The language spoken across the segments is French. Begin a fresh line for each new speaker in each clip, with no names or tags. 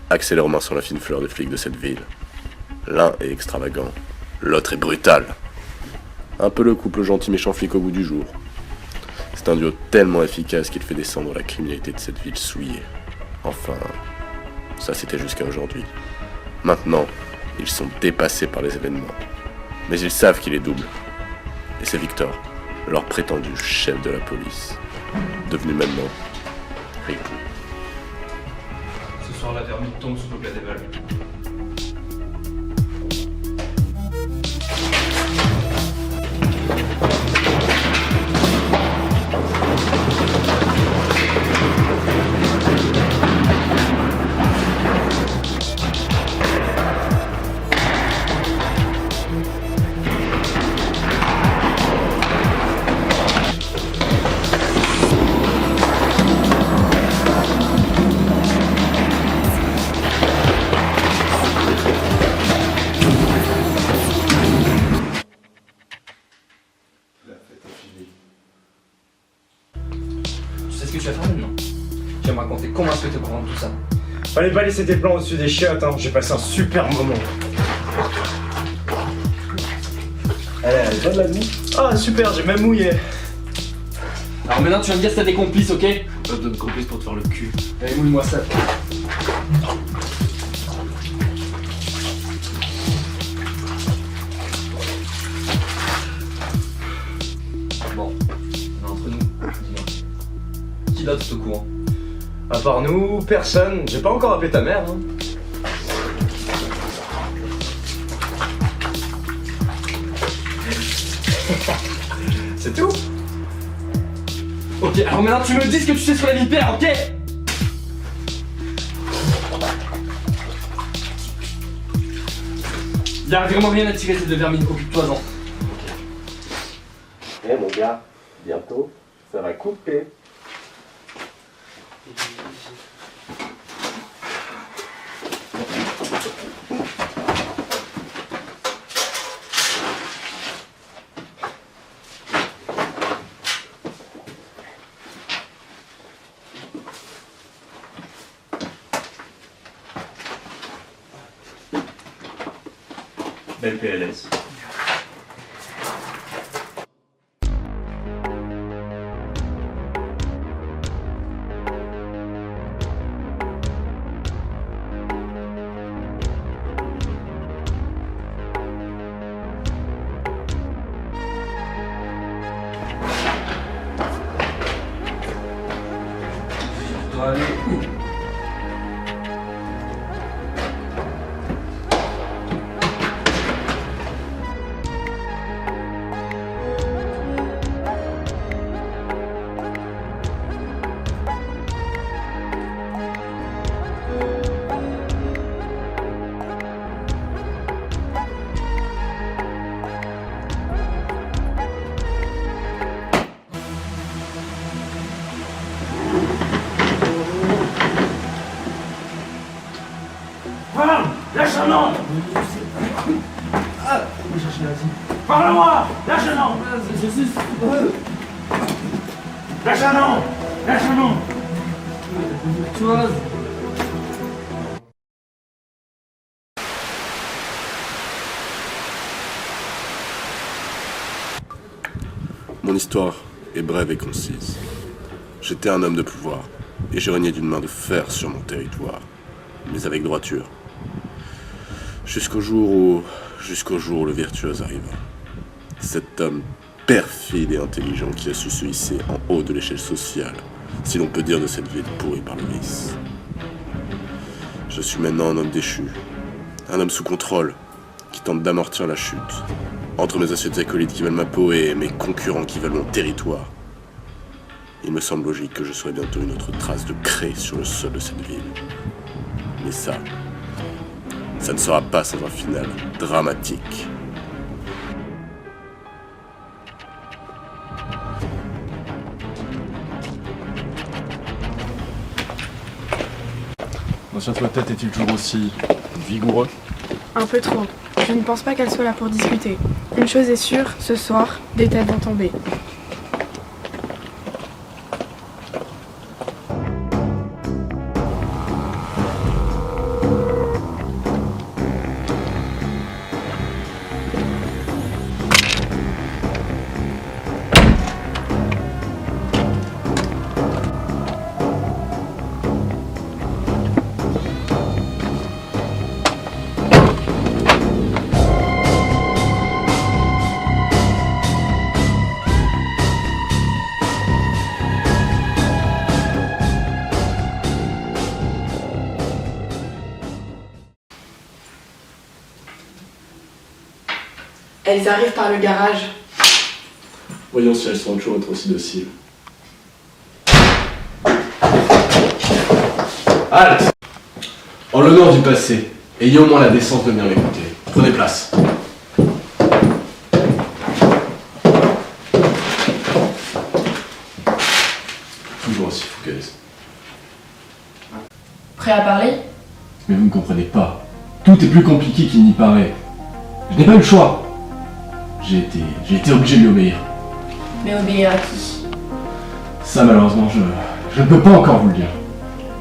axez les mains sur la fine fleur des flics de cette ville. L'un est extravagant, l'autre est brutal. Un peu le couple gentil méchant flic au goût du jour. C'est un duo tellement efficace qu'il fait descendre la criminalité de cette ville souillée. Enfin, ça c'était jusqu'à aujourd'hui. Maintenant, ils sont dépassés par les événements. Mais ils savent qu'il est double. Et c'est Victor, leur prétendu chef de la police, devenu maintenant Rico.
Ce soir, la termite tombe sous le plat des balles. Tu sais ce que tu vas faire maintenant? Tu vas me raconter comment est-ce que tu es au courant de tout ça.
Fallait pas laisser tes plans au-dessus des chiottes, hein. J'ai passé un super moment. Elle va de la douche? Ah super, j'ai même mouillé.
Alors maintenant, tu vas me dire si t'as des complices, ok? Pas besoin de complices pour te faire le cul. Allez, mouille-moi ça. Bon, on est entre nous, dis-moi. Qui d'autre est au courant?
À part nous, personne. J'ai pas encore appelé ta mère, hein. C'est tout?
Ok, alors maintenant tu me dis ce que tu sais sur la vipère, ok? Y'a vraiment rien à tirer ces deux vermines, occupe-toi-en.
Eh mon gars, bientôt, ça va couper.
Belle PLS.
Tu dois aller où?
Lâche un nom. Parle-moi. Lâche un nom. Lâche un nom. Lâche un nom.
Mon histoire est brève et concise. J'étais un homme de pouvoir, et je régnais d'une main de fer sur mon territoire, mais avec droiture. Jusqu'au jour où le virtuose arriva. Cet homme perfide et intelligent qui a su se hisser en haut de l'échelle sociale, si l'on peut dire de cette ville pourrie par le vice. Je suis maintenant un homme déchu, un homme sous contrôle, qui tente d'amortir la chute, entre mes assiettes acolytes qui veulent ma peau et mes concurrents qui veulent mon territoire. Il me semble logique que je serai bientôt une autre trace de craie sur le sol de cette ville. Mais ça ne sera pas sans un final dramatique.
L'ancien toit-tête est-il toujours aussi vigoureux?
Un peu trop. Je ne pense pas qu'elle soit là pour discuter. Une chose est sûre, ce soir, des têtes vont tomber. Elles arrivent par le garage.
Voyons si elles sont toujours être aussi dociles. Halte! En l'honneur du passé, ayez au moins la décence de bien m'écouter. Prenez place. Toujours aussi fougueuse.
Prêt à parler?
Mais vous ne comprenez pas. Tout est plus compliqué qu'il n'y paraît. Je n'ai pas eu le choix. J'ai été obligé de lui obéir.
Mais obéir à qui?
Ça, malheureusement, je ne peux pas encore vous le dire.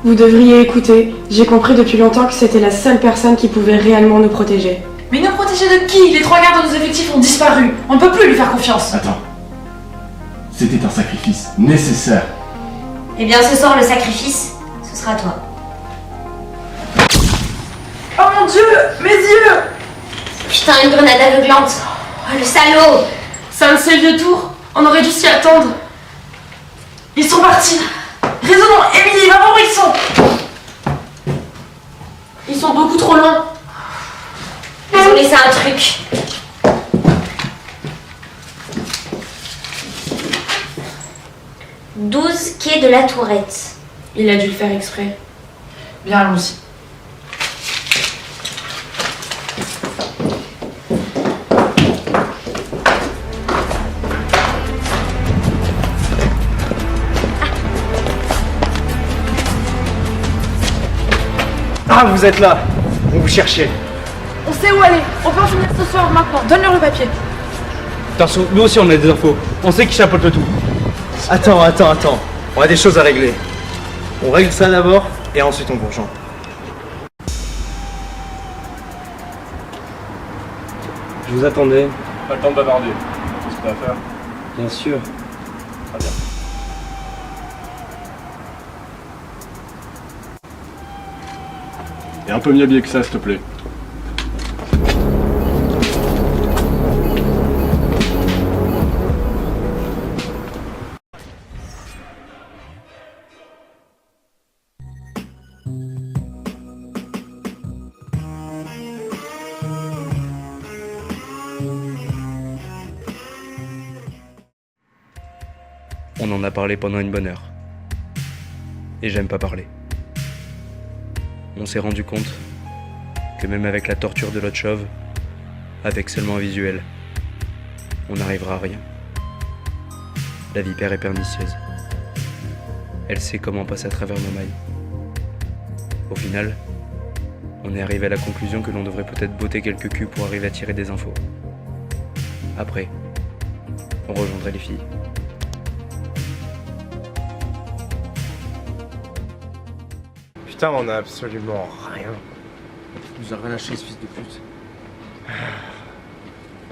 Vous devriez écouter. J'ai compris depuis longtemps que c'était la seule personne qui pouvait réellement nous protéger.
Mais nous protéger de qui? Les 3 quarts de nos effectifs ont disparu. On ne peut plus lui faire confiance.
Attends. C'était un sacrifice nécessaire.
Eh bien, ce soir, le sacrifice, ce sera toi.
Oh mon Dieu, mes yeux!
Putain, une grenade aveuglante. Oh, le salaud!
C'est un de ces vieux tours. On aurait dû s'y attendre. Ils sont partis. Raisonnons, Émilie, va voir où ils sont. Ils sont beaucoup trop loin.
Ils ont laissé un truc. « 12 quai de la Tourette. »
Il a dû le faire exprès.
Bien, allons-y.
Ah, vous êtes là. On vous cherchait.
On sait où aller. On peut en finir ce soir maintenant. Donne-leur le papier.
Attention, nous aussi on a des infos. On sait qui chapeaute le tout. Attends. On a des choses à régler. On règle ça d'abord et ensuite on vous rejoint. Je vous attendais.
Pas le temps de bavarder. Qu'est-ce que t'as à faire?
Bien sûr.
Très bien. Et un peu mieux habillé que ça, s'il te plaît.
On en a parlé pendant une bonne heure. Et j'aime pas parler. On s'est rendu compte que même avec la torture de l'autre chauve, avec seulement un visuel, on n'arrivera à rien. La vipère est pernicieuse. Elle sait comment passer à travers nos mailles. Au final, on est arrivé à la conclusion que l'on devrait peut-être botter quelques culs pour arriver à tirer des infos. Après, on rejoindrait les filles.
Putain, on a absolument rien.
Il nous a rien lâché, ce fils de pute.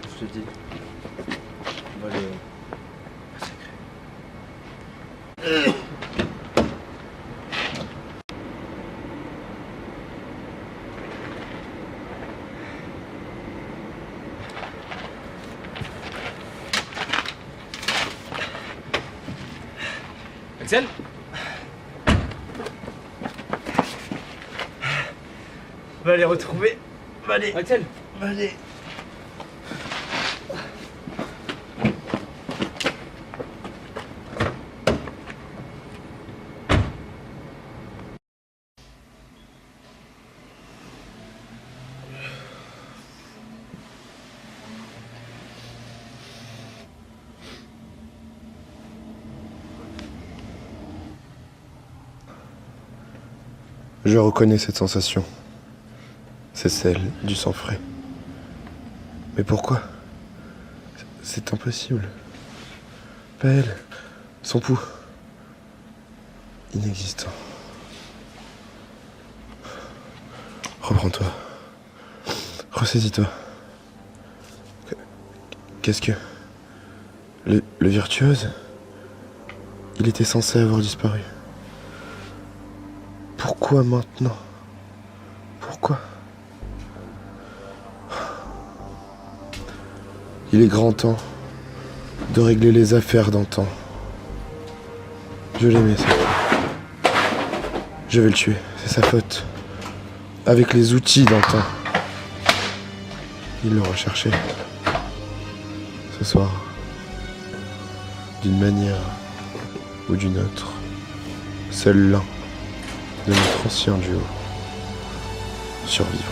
Je te dis. On va le massacrer. Axel?
Va les retrouver. Va les.
Axel?
Va les.
Je reconnais cette sensation. C'est celle du sang frais. Mais pourquoi? C'est impossible. Pas elle. Son pouls. Inexistant. Reprends-toi. Ressaisis-toi. Qu'est-ce que... Le virtuose? Il était censé avoir disparu. Pourquoi maintenant? Pourquoi? Il est grand temps de régler les affaires d'antan. Je l'aimais, ça. Je vais le tuer, c'est sa faute. Avec les outils d'antan. Il le recherchait. Ce soir, d'une manière ou d'une autre, seul l'un de notre ancien duo survivra.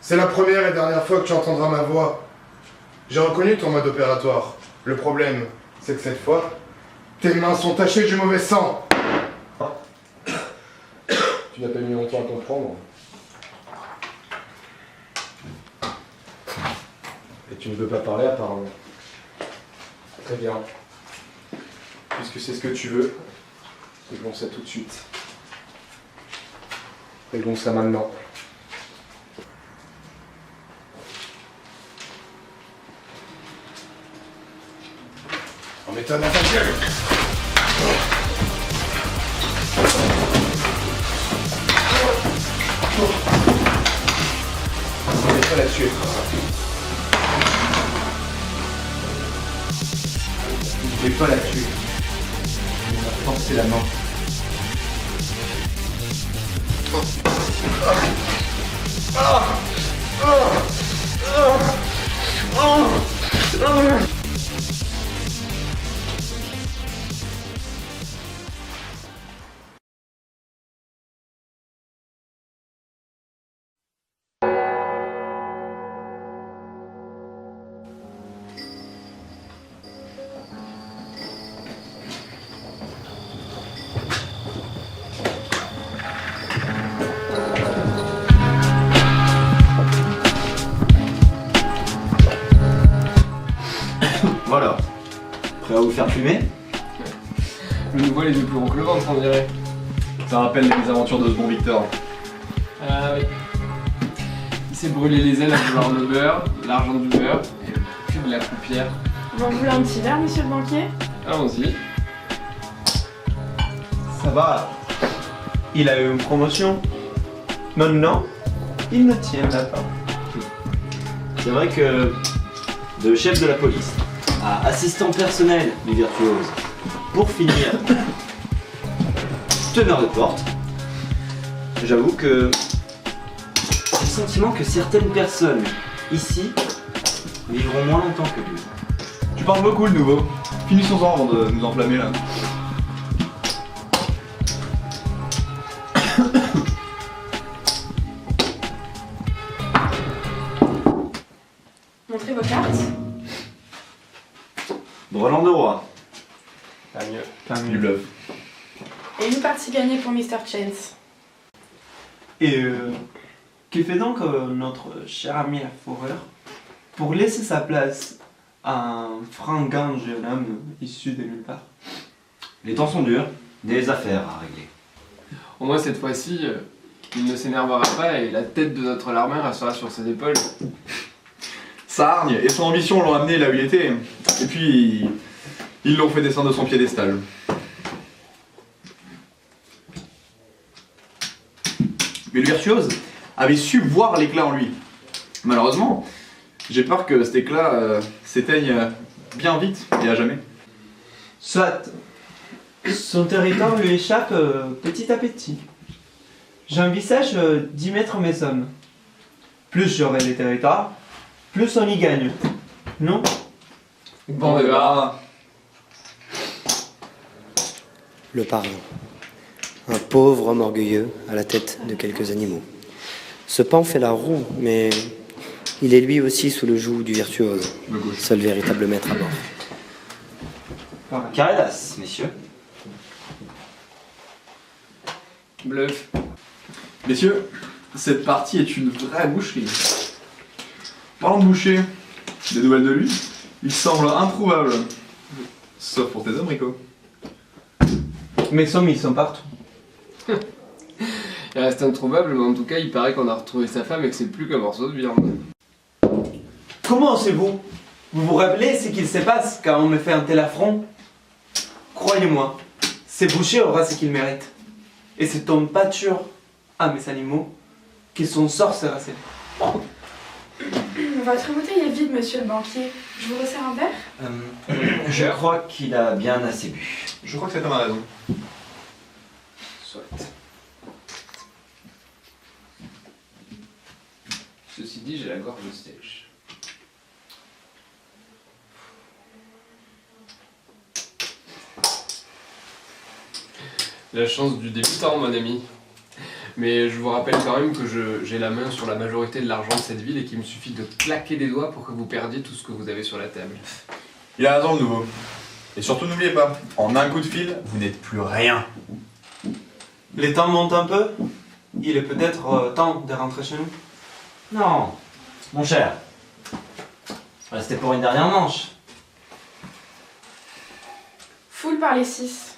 C'est la première et dernière fois que tu entendras ma voix. J'ai reconnu ton mode opératoire. Le problème, c'est que cette fois, tes mains sont tachées du mauvais sang. Tu n'as pas mis longtemps à comprendre. Et tu ne veux pas parler apparemment. Très bien. Puisque c'est ce que tu veux, réglons ça tout de suite. Réglons ça maintenant. En état d'attaque. On n'est pas la tuer. Je vais pas la tuer. On va forcer la main.
Voilà. Prêt à vous faire fumer?
Le nouveau les deux plus gros que le ventre, on dirait.
Ça rappelle les aventures de ce bon Victor.
Ah oui. Il s'est brûlé les ailes à vouloir le beurre, l'argent du beurre, et puis de la croupière.
Vous en voulez un petit verre, monsieur le banquier?
Allons-y.
Ça va. Il a eu une promotion. Maintenant, il ne tiendra pas.
C'est vrai que de chef de la police à assistant personnel du virtuose, pour finir teneur de porte, j'avoue que j'ai le sentiment que certaines personnes ici vivront moins longtemps que lui.
Tu parles beaucoup le nouveau. Finissons-en avant de nous enflammer là.
Montrez vos cartes.
Brelan de roi.
Pas mieux.
Du bluff.
Et une partie gagnée pour Mr. Chance.
Et que fait donc notre cher ami la fourrure pour laisser sa place à un fringant jeune homme issu de nulle part?
Les temps sont durs, des affaires à régler.
Au moins cette fois-ci, il ne s'énervera pas et la tête de notre larmeur restera sur ses épaules.
Sa hargne et son ambition l'ont amené là où il était. Et puis, ils l'ont fait descendre de son piédestal. Mais le virtuose avait su voir l'éclat en lui. Malheureusement, j'ai peur que cet éclat s'éteigne bien vite et à jamais.
Soit, son territoire lui échappe petit à petit. J'envisage d'y mettre mes sommes. Plus j'aurai les territoires, plus on y gagne. Non?
Bon débat.
Le parrain. Un pauvre homme orgueilleux à la tête de quelques animaux. Ce pan fait la roue, mais il est lui aussi sous le joug du virtuose, seul véritable maître à bord.
Carré d'as, messieurs.
Bluff.
Messieurs, cette partie est une vraie boucherie. Parlons de boucher, des nouvelles de lui, il semble introuvable. Sauf pour tes hommes, Rico.
Mes sommes, ils sont partout.
Il reste introuvable, mais en tout cas, il paraît qu'on a retrouvé sa femme et que c'est plus qu'un morceau de viande.
Comment c'est vous? Vous vous rappelez ce qu'il se passe quand on me fait un tel affront? Croyez-moi, ces bouchers aura ce qu'ils méritent. Et c'est en pâture à mes animaux que son sort sera scellé.
Votre bouteille est vide, monsieur le banquier. Je vous resserre un verre?
Je crois qu'il a bien assez bu.
Je crois que cet homme a raison.
Soit. Ceci dit, j'ai la gorge sèche. La chance du débutant, mon ami. Mais je vous rappelle quand même que j'ai la main sur la majorité de l'argent de cette ville et qu'il me suffit de claquer des doigts pour que vous perdiez tout ce que vous avez sur la table.
Il a raison, le nouveau. Et surtout, n'oubliez pas, en un coup de fil, vous n'êtes plus rien.
Les temps montent un peu. Il est peut-être temps de rentrer chez nous.
Non, mon cher. Restez pour une dernière manche.
Foule par les 6.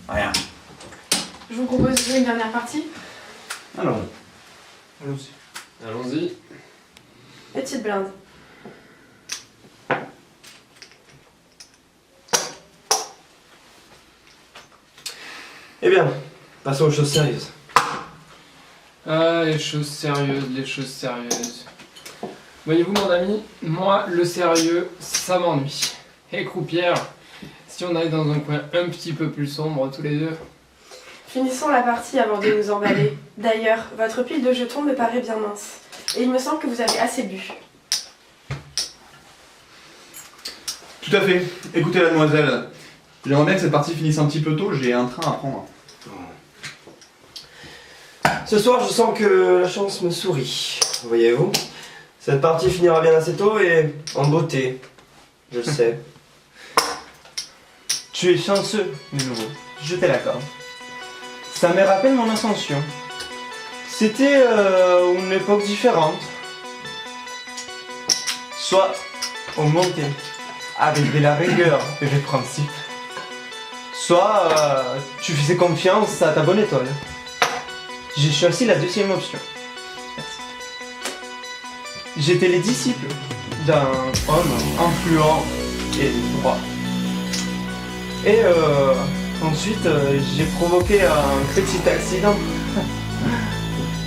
Rien.
Je vous propose de jouer une dernière partie.
Allons.
Allons-y.
Allons-y.
Petite blinde.
Eh bien, passons aux choses sérieuses.
Ah, les choses sérieuses, les choses sérieuses. Voyez-vous, mon ami, moi, le sérieux, ça m'ennuie. Et Croupière, si on allait dans un coin un petit peu plus sombre, tous les deux.
Finissons la partie avant de nous emballer. D'ailleurs, votre pile de jetons me paraît bien mince. Et il me semble que vous avez assez bu.
Tout à fait. Écoutez, mademoiselle, j'aimerais bien que cette partie finisse un petit peu tôt, j'ai un train à prendre.
Ce soir, je sens que la chance me sourit. Voyez-vous, cette partie finira bien assez tôt et en beauté. Je le sais. Tu es chanceux, de nouveau. Je te l'accorde. Ça me rappelle mon ascension. C'était une époque différente. Soit on montait avec de la rigueur et des principes, soit tu faisais confiance à ta bonne étoile. J'ai choisi la deuxième option. J'étais les disciples d'un homme influent et droit. Et ensuite, j'ai provoqué un petit accident.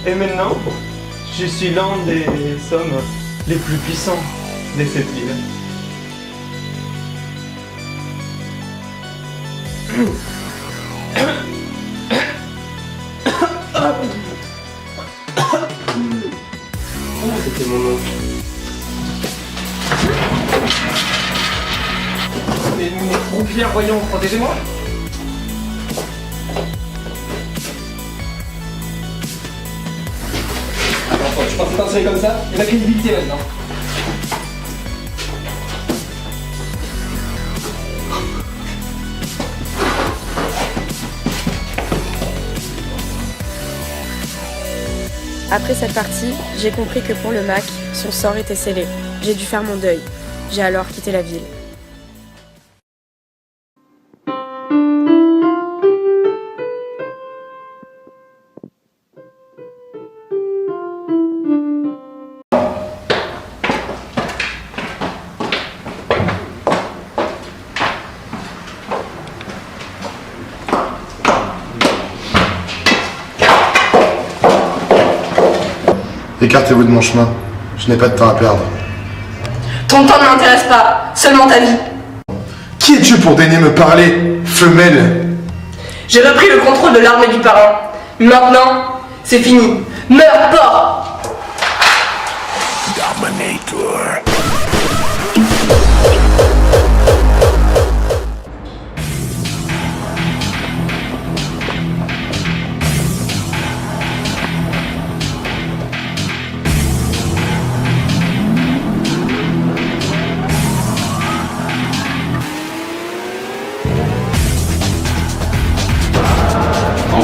Et maintenant, je suis l'un des hommes les plus puissants de cette ville. C'était mon nom.
Mais Croupière, voyons, protégez-moi. Attends, je pensais t'enseigner comme ça. Il y a la crédibilité maintenant.
Après cette partie, j'ai compris que pour le Mac, son sort était scellé. J'ai dû faire mon deuil. J'ai alors quitté la ville.
Écartez-vous de mon chemin. Je n'ai pas de temps à perdre.
Ton temps ne m'intéresse pas, seulement ta vie.
Qui es-tu pour daigner me parler, femelle?
J'ai repris le contrôle de l'armée du parrain. Maintenant, c'est fini. Meurs, porc!
Dominator.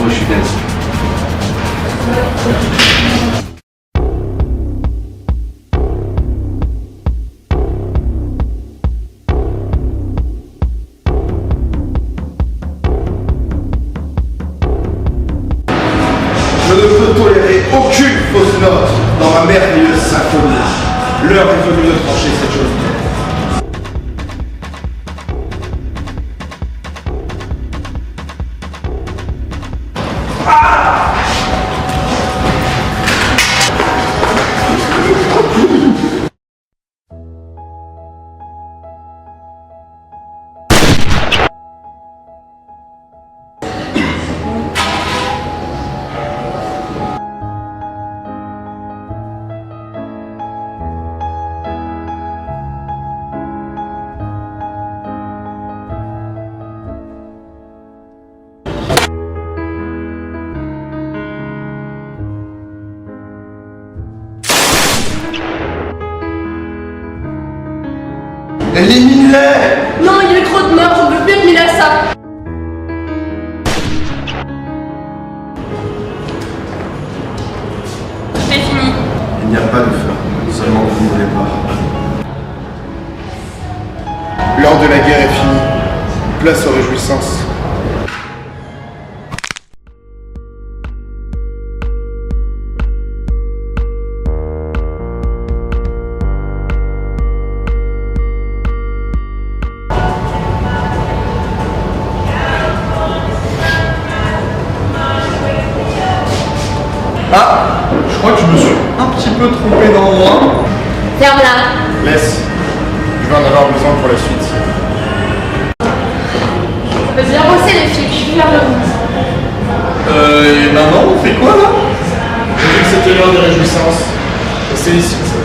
Je suis naze.
dans ma merveilleuse symphonie. L'heure est venue de trancher cette chose. Élimine-les!
Non, il y a eu trop de morts, je ne peux plus être mêlée à ça. C'est fini.
Il n'y a pas de fin, seulement vous ne voulez pas. L'heure de la guerre est finie. Place aux réjouissances.
Ah, je crois que je me suis un petit peu trompé d'endroit.
Ferme-la.
Laisse. Je vais en avoir besoin pour la suite.
Ça peut bien bosser les filles, je suis fière de vous.
Et maintenant, on fait quoi là?
J'ai dit que c'était l'heure des réjouissances. Et c'est ici que ça